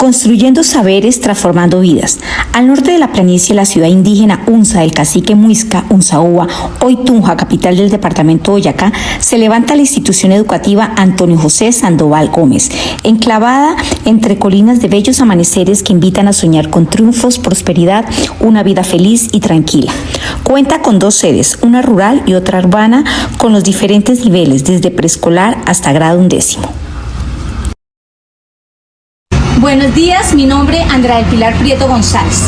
construyendo saberes, transformando vidas. Al norte de la planicie, la ciudad indígena Unza del cacique Muisca, Unzaúa, hoy Tunja, capital del departamento Boyacá, se levanta la institución educativa Antonio José Sandoval Gómez, enclavada entre colinas de bellos amaneceres que invitan a soñar con triunfos, prosperidad, una vida feliz y tranquila. Cuenta con 2 sedes, una rural y otra urbana, con los diferentes niveles, desde preescolar hasta grado 11º. Buenos días, mi nombre es Andrea del Pilar Prieto González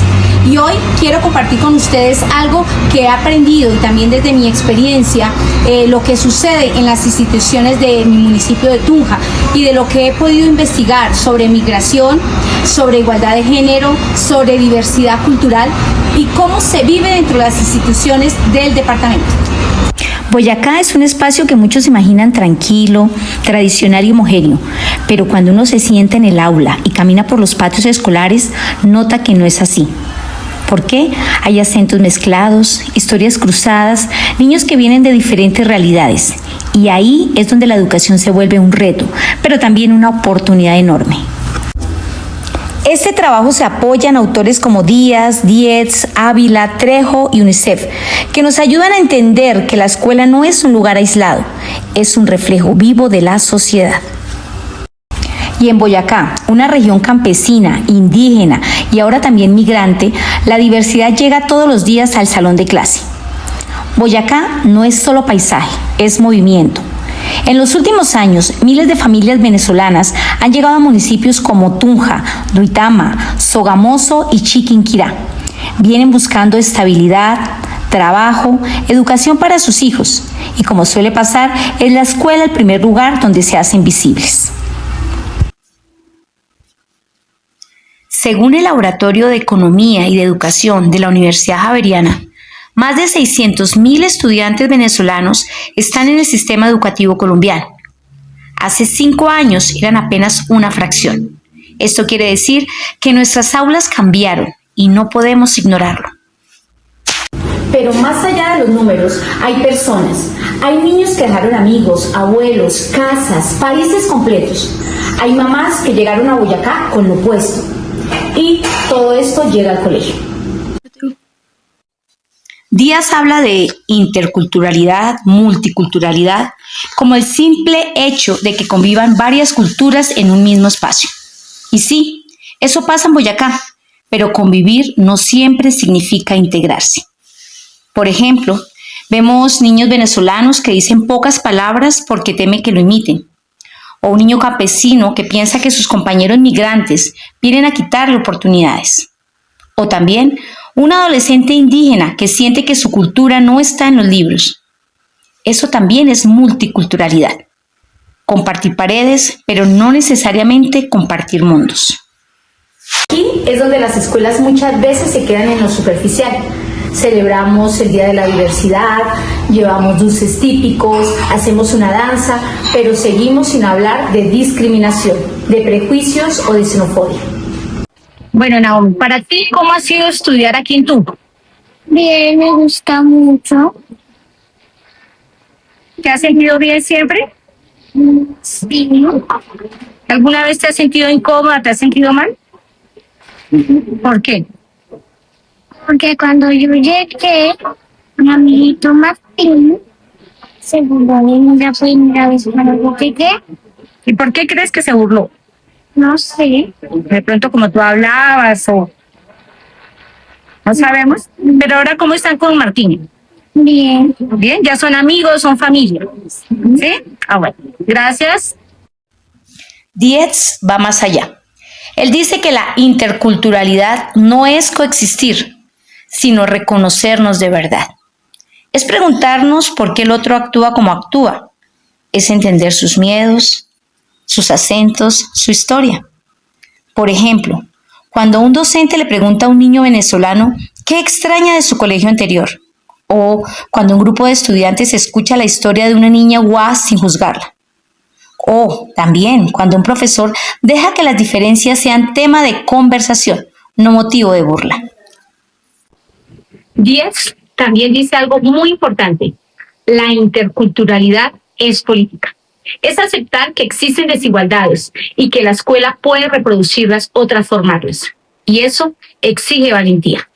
y hoy quiero compartir con ustedes algo que he aprendido y también desde mi experiencia, lo que sucede en las instituciones de mi municipio de Tunja y de lo que he podido investigar sobre migración, sobre igualdad de género, sobre diversidad cultural y cómo se vive dentro de las instituciones del departamento. Boyacá es un espacio que muchos imaginan tranquilo, tradicional y homogéneo, pero cuando uno se sienta en el aula y camina por los patios escolares, nota que no es así. ¿Por qué? Hay acentos mezclados, historias cruzadas, niños que vienen de diferentes realidades. Y ahí es donde la educación se vuelve un reto, pero también una oportunidad enorme. Este trabajo se apoya en autores como Díaz, Dietz, Ávila, Trejo y UNICEF, que nos ayudan a entender que la escuela no es un lugar aislado, es un reflejo vivo de la sociedad. Y en Boyacá, una región campesina, indígena y ahora también migrante, la diversidad llega todos los días al salón de clase. Boyacá no es solo paisaje, es movimiento. En los últimos años, miles de familias venezolanas han llegado a municipios como Tunja, Duitama, Sogamoso y Chiquinquirá. Vienen buscando estabilidad, trabajo, educación para sus hijos y, como suele pasar, es la escuela el primer lugar donde se hacen visibles. Según el Laboratorio de Economía y de Educación de la Universidad Javeriana, más de 600.000 estudiantes venezolanos están en el sistema educativo colombiano. Hace 5 años eran apenas una fracción. Esto quiere decir que nuestras aulas cambiaron y no podemos ignorarlo. Pero más allá de los números, hay personas. Hay niños que dejaron amigos, abuelos, casas, países completos. Hay mamás que llegaron a Boyacá con lo opuesto. Y todo esto llega al colegio. Díaz habla de interculturalidad, multiculturalidad, como el simple hecho de que convivan varias culturas en un mismo espacio. Y sí, eso pasa en Boyacá, pero convivir no siempre significa integrarse. Por ejemplo, vemos niños venezolanos que dicen pocas palabras porque temen que lo imiten, o un niño campesino que piensa que sus compañeros migrantes vienen a quitarle oportunidades, o también un adolescente indígena que siente que su cultura no está en los libros. Eso también es multiculturalidad. Compartir paredes, pero no necesariamente compartir mundos. Aquí es donde las escuelas muchas veces se quedan en lo superficial. Celebramos el Día de la Diversidad, llevamos dulces típicos, hacemos una danza, pero seguimos sin hablar de discriminación, de prejuicios o de xenofobia. Bueno, Naomi, para ti, ¿cómo ha sido estudiar aquí en Tunja? Bien, me gusta mucho. ¿Te has sentido bien siempre? Sí, ¿Alguna vez te has sentido incómoda, te has sentido mal? ¿Por qué? porque cuando yo llegué, mi amiguito Martín se burló de mí la primera vez cuando yo llegué. ¿Y por qué crees que se burló? No sé, De pronto como tú hablabas o... No sabemos. Pero ahora, ¿cómo están con Martín? bien. Bien, ya son amigos, son familia. ¿Sí? Ah, bueno. Gracias. Dietz va más allá. Él dice que la interculturalidad no es coexistir, sino reconocernos de verdad. Es preguntarnos por qué el otro actúa como actúa. Es entender sus miedos, sus acentos, su historia. Por ejemplo, cuando un docente le pregunta a un niño venezolano qué extraña de su colegio anterior, o cuando un grupo de estudiantes escucha la historia de una niña guas sin juzgarla. O también cuando un profesor deja que las diferencias sean tema de conversación, no motivo de burla. Díaz también dice algo muy importante. La interculturalidad es política. Es aceptar que existen desigualdades y que la escuela puede reproducirlas o transformarlas. Y eso exige valentía.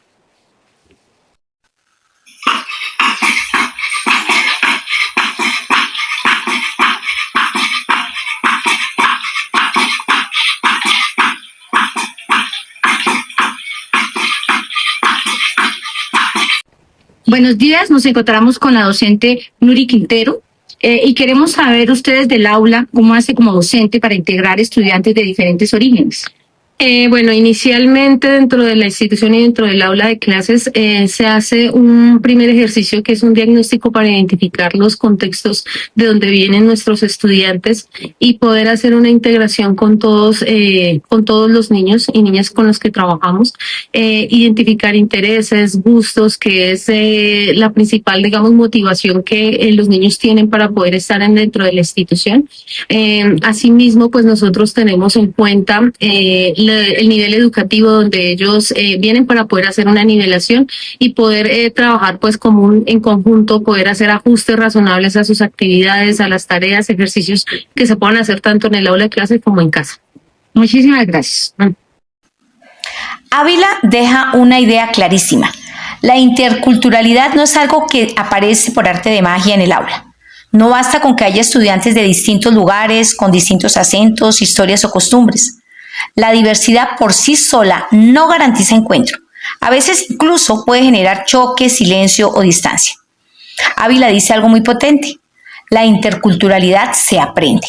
Buenos días, nos encontramos con la docente Nuri Quintero y queremos saber ustedes del aula cómo hace como docente para integrar estudiantes de diferentes orígenes. Bueno, inicialmente dentro de la institución y dentro del aula de clases se hace un primer ejercicio que es un diagnóstico para identificar los contextos de donde vienen nuestros estudiantes y poder hacer una integración con todos los niños y niñas con los que trabajamos, identificar intereses, gustos, que es la principal, digamos, motivación que los niños tienen para poder estar dentro de la institución. Asimismo, pues nosotros tenemos en cuenta el nivel educativo donde ellos vienen para poder hacer una nivelación y poder trabajar pues en conjunto, poder hacer ajustes razonables a sus actividades, a las tareas, ejercicios que se puedan hacer tanto en el aula de clase como en casa. Muchísimas gracias. Ávila deja una idea clarísima. La interculturalidad no es algo que aparece por arte de magia en el aula. No basta con que haya estudiantes de distintos lugares, con distintos acentos, historias o costumbres. La diversidad por sí sola no garantiza encuentro. A veces incluso puede generar choque, silencio o distancia. Ávila dice algo muy potente: la interculturalidad se aprende.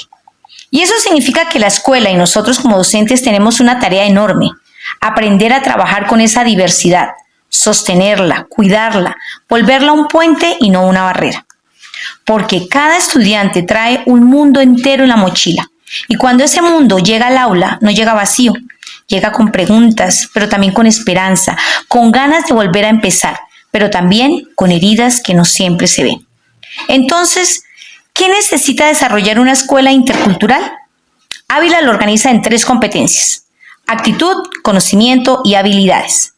Y eso significa que la escuela y nosotros como docentes tenemos una tarea enorme: aprender a trabajar con esa diversidad, sostenerla, cuidarla, volverla un puente y no una barrera. Porque cada estudiante trae un mundo entero en la mochila. Y cuando ese mundo llega al aula, no llega vacío, llega con preguntas, pero también con esperanza, con ganas de volver a empezar, pero también con heridas que no siempre se ven. Entonces, ¿qué necesita desarrollar una escuela intercultural? Ávila lo organiza en 3 competencias: actitud, conocimiento y habilidades.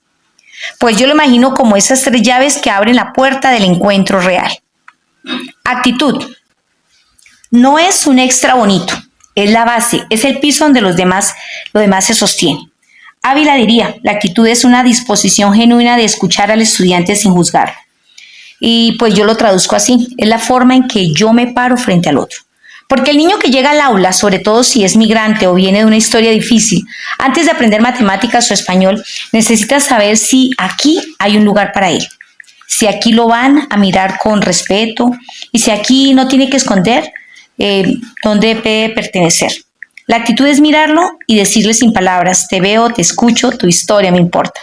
Pues yo lo imagino como esas 3 llaves que abren la puerta del encuentro real. Actitud. No es un extra bonito. Es la base, es el piso donde lo demás se sostiene. Ávila diría, la actitud es una disposición genuina de escuchar al estudiante sin juzgar. Y pues yo lo traduzco así, es la forma en que yo me paro frente al otro. Porque el niño que llega al aula, sobre todo si es migrante o viene de una historia difícil, antes de aprender matemáticas o español, necesita saber si aquí hay un lugar para él, si aquí lo van a mirar con respeto y si aquí no tiene que esconder dónde debe pertenecer. La actitud es mirarlo y decirle sin palabras: te veo, te escucho, tu historia me importa.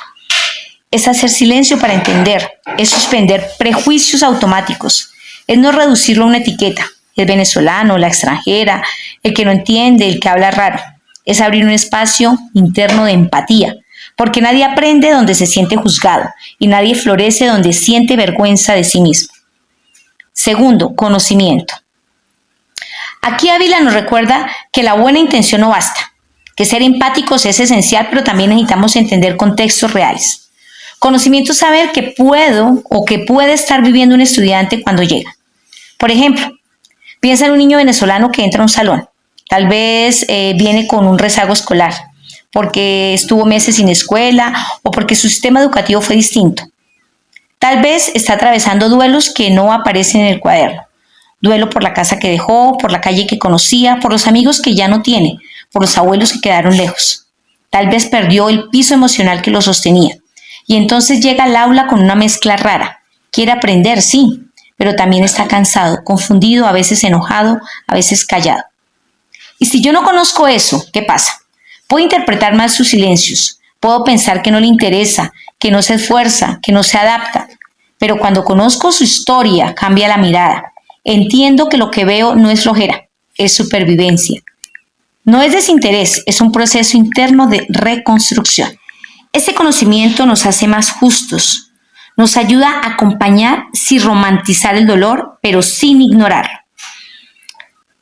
Es hacer silencio para entender, es suspender prejuicios automáticos, es no reducirlo a una etiqueta: el venezolano, la extranjera, el que no entiende, el que habla raro. Es abrir un espacio interno de empatía, porque nadie aprende donde se siente juzgado y nadie florece donde siente vergüenza de sí mismo. Segundo, conocimiento. Aquí Ávila nos recuerda que la buena intención no basta, que ser empáticos es esencial, pero también necesitamos entender contextos reales. Conocimiento es saber que puedo o que puede estar viviendo un estudiante cuando llega. Por ejemplo, piensa en un niño venezolano que entra a un salón. Tal vez viene con un rezago escolar, porque estuvo meses sin escuela o porque su sistema educativo fue distinto. Tal vez está atravesando duelos que no aparecen en el cuaderno. Duelo por la casa que dejó, por la calle que conocía, por los amigos que ya no tiene, por los abuelos que quedaron lejos. Tal vez perdió el piso emocional que lo sostenía. Y entonces llega al aula con una mezcla rara. Quiere aprender, sí, pero también está cansado, confundido, a veces enojado, a veces callado. Y si yo no conozco eso, ¿qué pasa? Puedo interpretar mal sus silencios. Puedo pensar que no le interesa, que no se esfuerza, que no se adapta. Pero cuando conozco su historia, cambia la mirada. Entiendo que lo que veo no es flojera, es supervivencia. No es desinterés, es un proceso interno de reconstrucción. Ese conocimiento nos hace más justos, nos ayuda a acompañar sin romantizar el dolor, pero sin ignorarlo.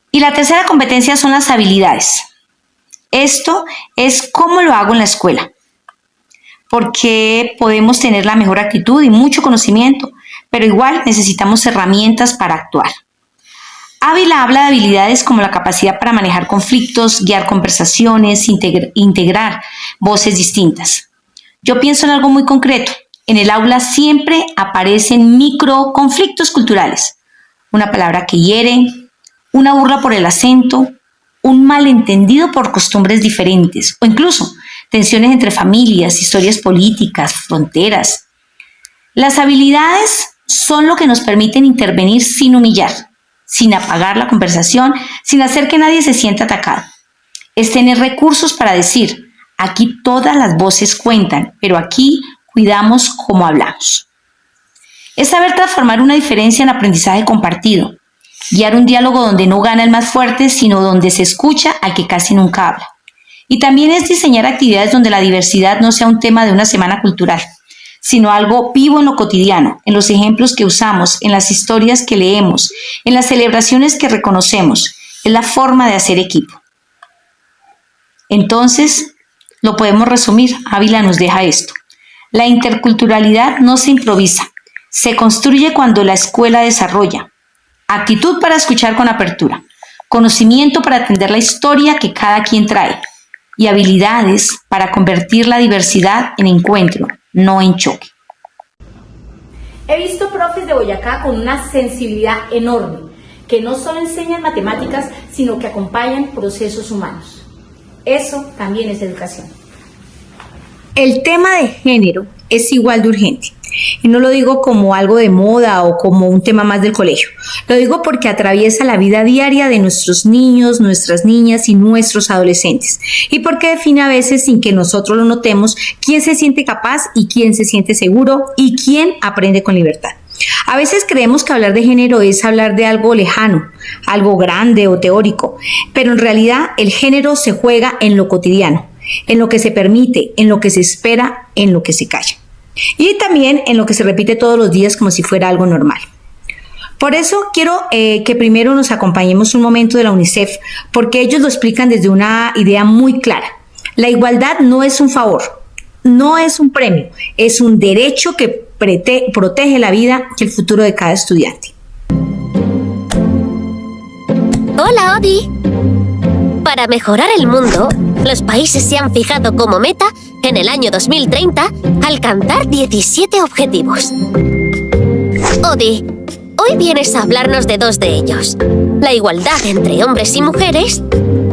Y la tercera competencia son las habilidades. Esto es cómo lo hago en la escuela, porque podemos tener la mejor actitud y mucho conocimiento, pero igual necesitamos herramientas para actuar. Ávila habla de habilidades como la capacidad para manejar conflictos, guiar conversaciones, integrar voces distintas. Yo pienso en algo muy concreto. En el aula siempre aparecen microconflictos culturales. Una palabra que hiere, una burla por el acento, un malentendido por costumbres diferentes o incluso tensiones entre familias, historias políticas, fronteras. Las habilidades son lo que nos permiten intervenir sin humillar, sin apagar la conversación, sin hacer que nadie se sienta atacado. Es tener recursos para decir, aquí todas las voces cuentan, pero aquí cuidamos cómo hablamos. Es saber transformar una diferencia en aprendizaje compartido, guiar un diálogo donde no gana el más fuerte, sino donde se escucha al que casi nunca habla. Y también es diseñar actividades donde la diversidad no sea un tema de una semana cultural, sino algo vivo en lo cotidiano, en los ejemplos que usamos, en las historias que leemos, en las celebraciones que reconocemos. Es la forma de hacer equipo. Entonces, lo podemos resumir. Ávila nos deja esto. La interculturalidad no se improvisa, se construye cuando la escuela desarrolla actitud para escuchar con apertura, conocimiento para atender la historia que cada quien trae y habilidades para convertir la diversidad en encuentro, no en choque. He visto profes de Boyacá con una sensibilidad enorme, que no solo enseñan matemáticas, sino que acompañan procesos humanos. Eso también es educación. El tema de género es igual de urgente. Y no lo digo como algo de moda o como un tema más del colegio. Lo digo porque atraviesa la vida diaria de nuestros niños, nuestras niñas y nuestros adolescentes. Y porque define a veces, sin que nosotros lo notemos, quién se siente capaz y quién se siente seguro y quién aprende con libertad. A veces creemos que hablar de género es hablar de algo lejano, algo grande o teórico, pero en realidad el género se juega en lo cotidiano, en lo que se permite, en lo que se espera, en lo que se calla. Y también en lo que se repite todos los días como si fuera algo normal. Por eso quiero que primero nos acompañemos un momento de la UNICEF, porque ellos lo explican desde una idea muy clara. La igualdad no es un favor, no es un premio, es un derecho que protege la vida y el futuro de cada estudiante. Hola, Odi. Para mejorar el mundo, los países se han fijado como meta, en el año 2030, alcanzar 17 objetivos. Odi, hoy vienes a hablarnos de 2 de ellos: la igualdad entre hombres y mujeres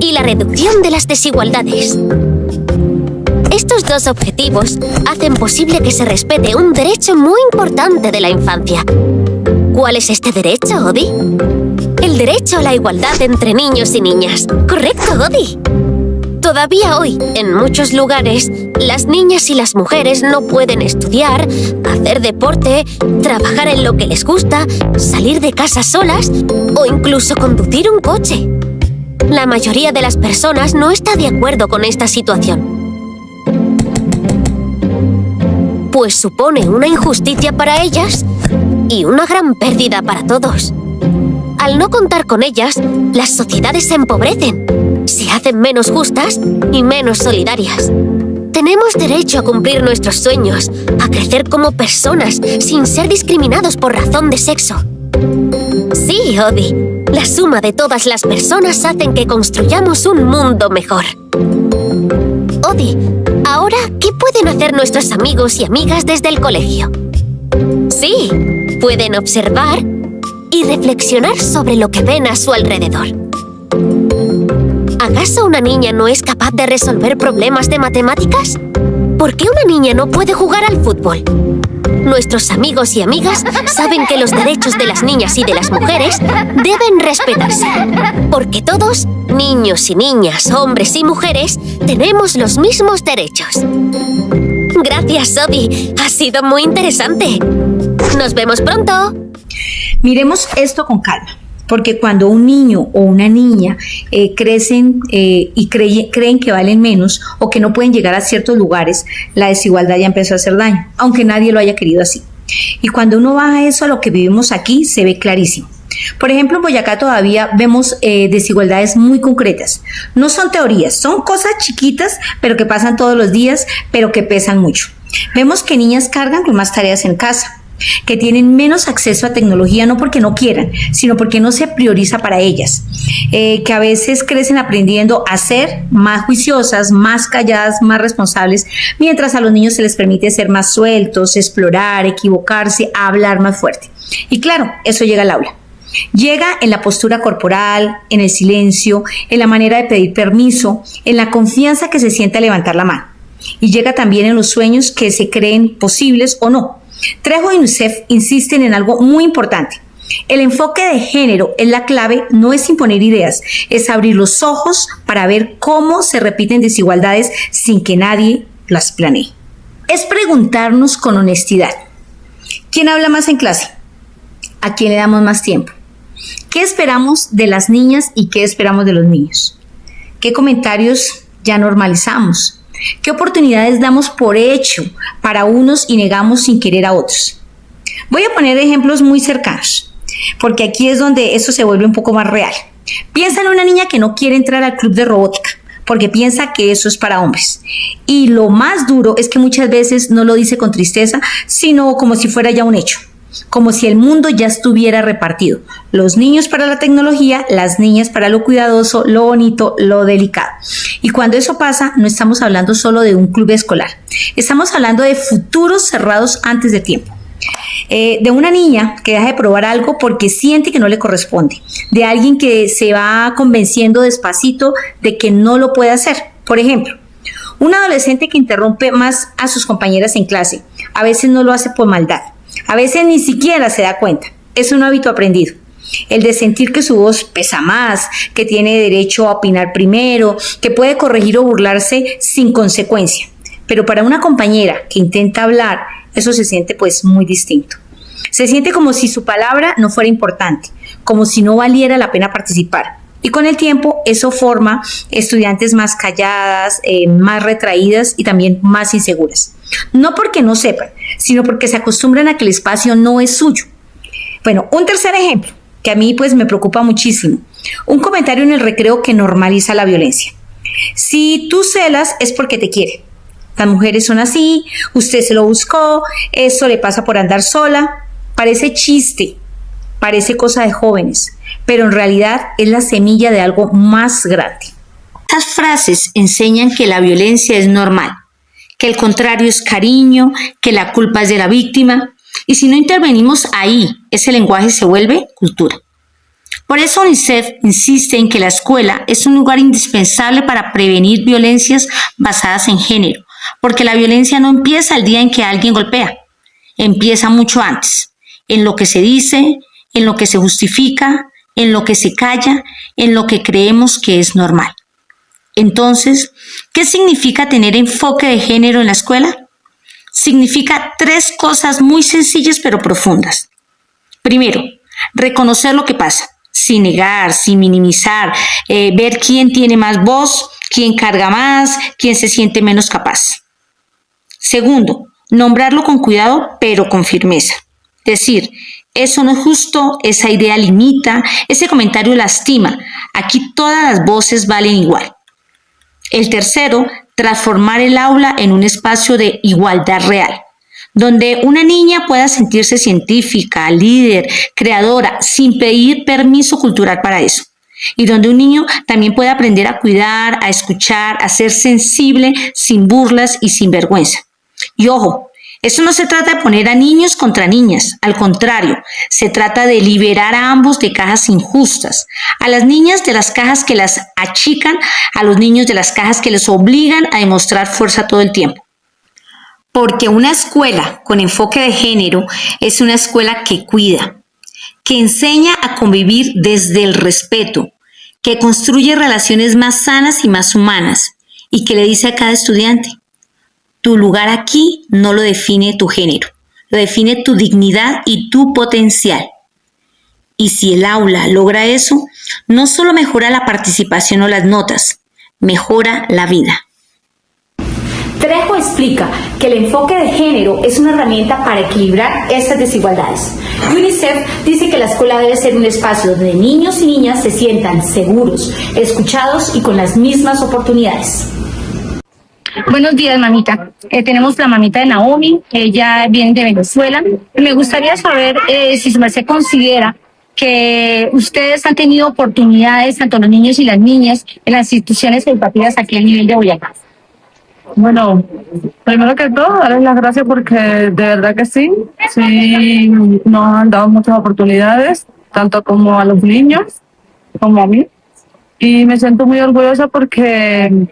y la reducción de las desigualdades. Estos 2 objetivos hacen posible que se respete un derecho muy importante de la infancia. ¿Cuál es este derecho, Odi? El derecho a la igualdad entre niños y niñas. ¿Correcto, Odi? Todavía hoy, en muchos lugares, las niñas y las mujeres no pueden estudiar, hacer deporte, trabajar en lo que les gusta, salir de casa solas o incluso conducir un coche. La mayoría de las personas no está de acuerdo con esta situación, pues supone una injusticia para ellas y una gran pérdida para todos. Al no contar con ellas, las sociedades se empobrecen, se hacen menos justas y menos solidarias. Tenemos derecho a cumplir nuestros sueños, a crecer como personas sin ser discriminados por razón de sexo. Sí, Odi, la suma de todas las personas hacen que construyamos un mundo mejor. Odi, ahora, ¿qué pueden hacer nuestros amigos y amigas desde el colegio? Sí, pueden observar y reflexionar sobre lo que ven a su alrededor. ¿Acaso una niña no es capaz de resolver problemas de matemáticas? ¿Por qué una niña no puede jugar al fútbol? Nuestros amigos y amigas saben que los derechos de las niñas y de las mujeres deben respetarse, porque todos, niños y niñas, hombres y mujeres, tenemos los mismos derechos. Gracias, Odi. Ha sido muy interesante. ¡Nos vemos pronto! Miremos esto con calma, porque cuando un niño o una niña crecen y creen que valen menos o que no pueden llegar a ciertos lugares, la desigualdad ya empezó a hacer daño, aunque nadie lo haya querido así. Y cuando uno baja eso a lo que vivimos aquí, se ve clarísimo. Por ejemplo, en Boyacá todavía vemos desigualdades muy concretas. No son teorías, son cosas chiquitas, pero que pasan todos los días, pero que pesan mucho. Vemos que niñas cargan con más tareas en casa, que tienen menos acceso a tecnología no porque no quieran, sino porque no se prioriza para ellas, que a veces crecen aprendiendo a ser más juiciosas, más calladas, más responsables, mientras a los niños se les permite ser más sueltos, explorar, equivocarse, hablar más fuerte. Y claro, eso llega al aula. Llega en la postura corporal, en el silencio, en la manera de pedir permiso, en la confianza que se siente al levantar la mano. Y llega también en los sueños que se creen posibles o no. Trejo y UNICEF insisten en algo muy importante. El enfoque de género es la clave, no es imponer ideas, es abrir los ojos para ver cómo se repiten desigualdades sin que nadie las planee. Es preguntarnos con honestidad: ¿quién habla más en clase? ¿A quién le damos más tiempo? ¿Qué esperamos de las niñas y qué esperamos de los niños? ¿Qué comentarios ya normalizamos? ¿Qué oportunidades damos por hecho para unos y negamos sin querer a otros? Voy a poner ejemplos muy cercanos, porque aquí es donde eso se vuelve un poco más real. Piensa en una niña que no quiere entrar al club de robótica, porque piensa que eso es para hombres. Y lo más duro es que muchas veces no lo dice con tristeza, sino como si fuera ya un hecho. Como si el mundo ya estuviera repartido. Los niños para la tecnología, las niñas para lo cuidadoso, lo bonito, lo delicado. Y cuando eso pasa, no estamos hablando solo de un club escolar. Estamos hablando de futuros cerrados antes de tiempo. De una niña que deja de probar algo porque siente que no le corresponde. De alguien que se va convenciendo despacito de que no lo puede hacer. Por ejemplo, un adolescente que interrumpe más a sus compañeras en clase. A veces no lo hace por maldad. A veces ni siquiera se da cuenta. Es un hábito aprendido. El de sentir que su voz pesa más, que tiene derecho a opinar primero, que puede corregir o burlarse sin consecuencia. Pero para una compañera que intenta hablar, eso se siente pues muy distinto. Se siente como si su palabra no fuera importante, como si no valiera la pena participar. Y con el tiempo eso forma estudiantes más calladas, más retraídas y también más inseguras. No porque no sepan, sino porque se acostumbran a que el espacio no es suyo. Bueno, un tercer ejemplo que a mí pues me preocupa muchísimo. Un comentario en el recreo que normaliza la violencia. Si tú celas es porque te quiere. Las mujeres son así, usted se lo buscó, eso le pasa por andar sola. Parece chiste, parece cosa de jóvenes, pero en realidad es la semilla de algo más grande. Estas frases enseñan que la violencia es normal, que el contrario es cariño, que la culpa es de la víctima, y si no intervenimos ahí, ese lenguaje se vuelve cultura. Por eso UNICEF insiste en que la escuela es un lugar indispensable para prevenir violencias basadas en género, porque la violencia no empieza el día en que alguien golpea, empieza mucho antes, en lo que se dice, en lo que se justifica, en lo que se calla, en lo que creemos que es normal. Entonces, ¿qué significa tener enfoque de género en la escuela? Significa 3 cosas muy sencillas pero profundas. Primero, reconocer lo que pasa, sin negar, sin minimizar, ver quién tiene más voz, quién carga más, quién se siente menos capaz. Segundo, nombrarlo con cuidado pero con firmeza. Decir, eso no es justo, esa idea limita, ese comentario lastima. Aquí todas las voces valen igual. El tercero, transformar el aula en un espacio de igualdad real, donde una niña pueda sentirse científica, líder, creadora, sin pedir permiso cultural para eso. Y donde un niño también pueda aprender a cuidar, a escuchar, a ser sensible, sin burlas y sin vergüenza. Y ojo, eso no se trata de poner a niños contra niñas, al contrario, se trata de liberar a ambos de cajas injustas, a las niñas de las cajas que las achican, a los niños de las cajas que les obligan a demostrar fuerza todo el tiempo. Porque una escuela con enfoque de género es una escuela que cuida, que enseña a convivir desde el respeto, que construye relaciones más sanas y más humanas, y que le dice a cada estudiante: tu lugar aquí no lo define tu género, lo define tu dignidad y tu potencial. Y si el aula logra eso, no solo mejora la participación o las notas, mejora la vida. Trejo explica que el enfoque de género es una herramienta para equilibrar estas desigualdades. UNICEF dice que la escuela debe ser un espacio donde niños y niñas se sientan seguros, escuchados y con las mismas oportunidades. Buenos días, mamita. Tenemos la mamita de Naomi, ella viene de Venezuela. Me gustaría saber si su merced considera que ustedes han tenido oportunidades, tanto los niños y las niñas, en las instituciones educativas aquí a nivel de Boyacá. Bueno, primero que todo, darles las gracias porque de verdad que sí nos han dado muchas oportunidades, tanto como a los niños como a mí. Y me siento muy orgullosa porque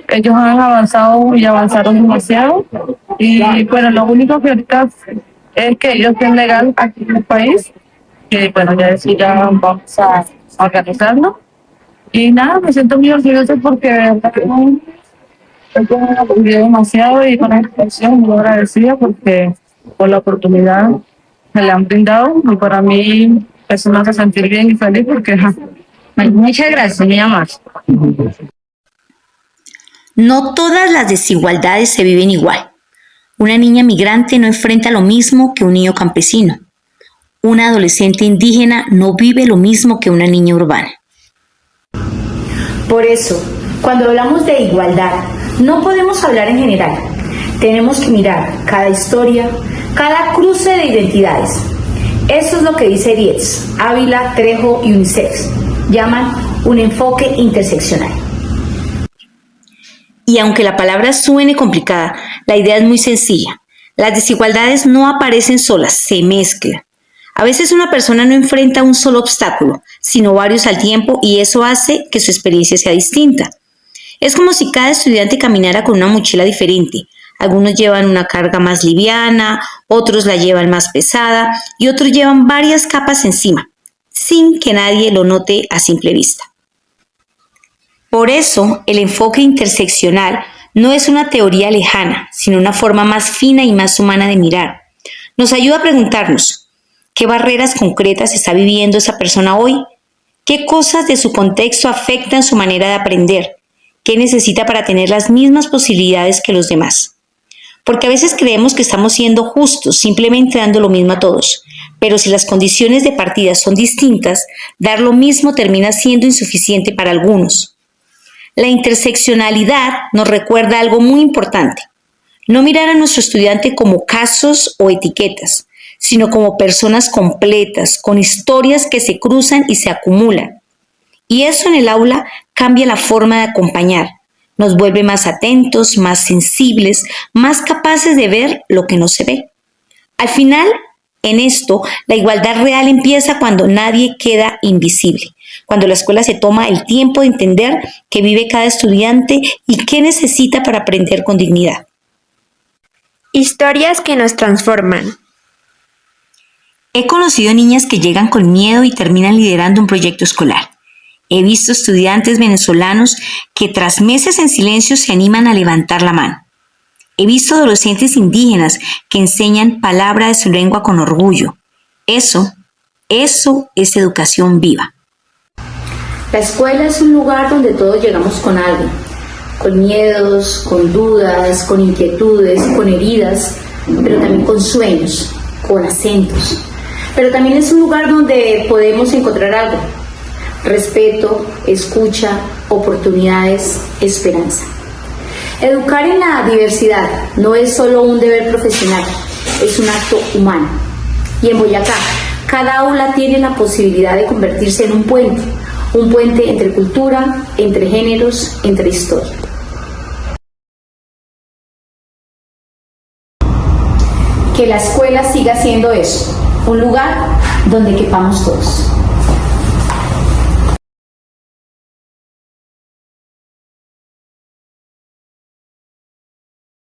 ellos han avanzado y avanzaron demasiado. Y bueno, lo único que ahorita es que ellos estén legal aquí en el país. Que bueno, ya decía, ya vamos a organizarlo. Y nada, me siento muy orgullosa porque de verdad que he aprendido demasiado y con la expresión muy agradecida porque por la oportunidad que le han brindado y para mí eso me hace sentir bien y feliz porque Muchas gracias, mi amor. No todas las desigualdades se viven igual. Una niña migrante no enfrenta lo mismo que un niño campesino. Una adolescente indígena no vive lo mismo que una niña urbana. Por eso, cuando hablamos de igualdad, no podemos hablar en general. Tenemos que mirar cada historia, cada cruce de identidades. Eso es lo que dice Dietz, Ávila, Trejo y UNICEF. Llaman un enfoque interseccional. Y aunque la palabra suene complicada, la idea es muy sencilla. Las desigualdades no aparecen solas, se mezclan. A veces una persona no enfrenta un solo obstáculo, sino varios al tiempo, y eso hace que su experiencia sea distinta. Es como si cada estudiante caminara con una mochila diferente. Algunos llevan una carga más liviana, otros la llevan más pesada y otros llevan varias capas encima, sin que nadie lo note a simple vista. Por eso, el enfoque interseccional no es una teoría lejana, sino una forma más fina y más humana de mirar. Nos ayuda a preguntarnos, ¿qué barreras concretas está viviendo esa persona hoy? ¿Qué cosas de su contexto afectan su manera de aprender? ¿Qué necesita para tener las mismas posibilidades que los demás? Porque a veces creemos que estamos siendo justos, simplemente dando lo mismo a todos. Pero si las condiciones de partida son distintas, dar lo mismo termina siendo insuficiente para algunos. La interseccionalidad nos recuerda algo muy importante. No mirar a nuestro estudiante como casos o etiquetas, sino como personas completas, con historias que se cruzan y se acumulan. Y eso en el aula cambia la forma de acompañar. Nos vuelve más atentos, más sensibles, más capaces de ver lo que no se ve. Al final, en esto, la igualdad real empieza cuando nadie queda invisible, cuando la escuela se toma el tiempo de entender qué vive cada estudiante y qué necesita para aprender con dignidad. Historias que nos transforman. He conocido niñas que llegan con miedo y terminan liderando un proyecto escolar. He visto estudiantes venezolanos que tras meses en silencio se animan a levantar la mano. He visto adolescentes indígenas que enseñan palabra de su lengua con orgullo. Eso es educación viva. La escuela es un lugar donde todos llegamos con algo, con miedos, con dudas, con inquietudes, con heridas, pero también con sueños, con acentos. Pero también es un lugar donde podemos encontrar algo: respeto, escucha, oportunidades, esperanza. Educar en la diversidad no es solo un deber profesional, es un acto humano. Y en Boyacá, cada aula tiene la posibilidad de convertirse en un puente entre cultura, entre géneros, entre historia. Que la escuela siga siendo eso, un lugar donde quepamos todos.